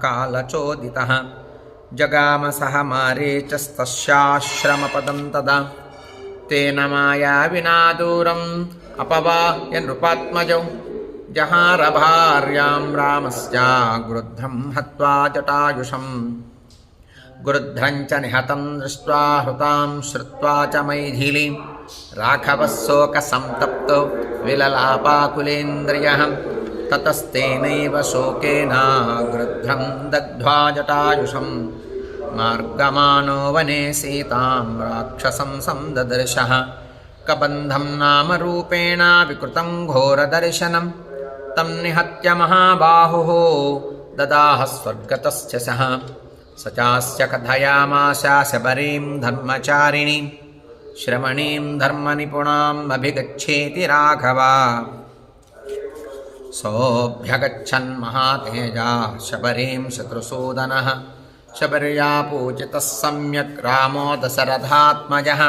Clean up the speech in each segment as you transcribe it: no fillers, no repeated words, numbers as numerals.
कालचोदितः जगाम सह मारीचस्तस्याश्रमपदं तदा तेन माया विना दूरम् अपवाह्य नृपात्मजौ जहार भार्यां रामस्य गृध्रं हत्वा जटायुषम् गृध्रं च निहतं दृष्ट्वा हृतां श्रुत्वा च मैथिलीं राघवः शोकसंतप्तो विललापाकुलेन्द्रियः ततस्तेनैव शोकेन गृध्रं दग्ध्वा जटायुषम् मार्गमानो वने सीतां राक्षसं संददर्शः कबन्धं नाम रूपेण विकृतं घोरदर्शनं तं निहत्य महाबाहुः ददाह स्वर्गतश्च सः स चास्य कथयामास शबरीं धर्मचारिणीं श्रमणीं धर्मनिपुणाम् अभिगच्छेति राघवा सोऽभ्यगच्छन् महातेजा शबरीं शत्रुसूदनः शबर्या पूजितः सम्यक् रामो दशरथात्मजः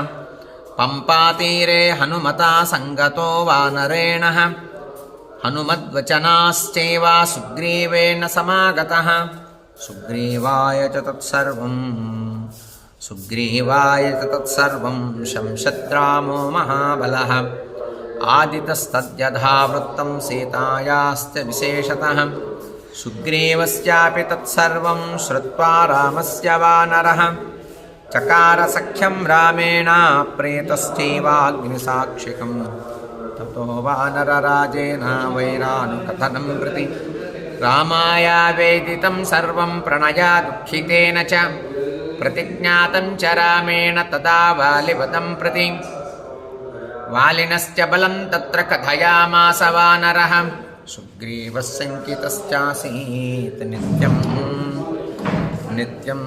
पम्पातीरे हनुमता सङ्गतो वानरेणः हनुमद्वचनाश्चैव सुग्रीवेण समागतः सुग्रीवाय च तत्सर्वं शंशद्रामो महाबलः आदितस्तद्यथा वृत्तं सीतायाश्च विशेषतः सुग्रीवस्यापि तत्सर्वं श्रुत्वा रामस्य वानरः चकार सख्यं रामेण प्रेतश्चैवाग्निसाक्षिकं ततो वानरराजेन वैरानुकथनं प्रति रामाय वेदितं सर्वं प्रणया दुःखितेन च प्रतिज्ञातं च रामेण तदा वालिवदं प्रति वालिनश्च बलं तत्र कथयामास वानरः सुग्रीवः शङ्कितश्चासीत् नित्यं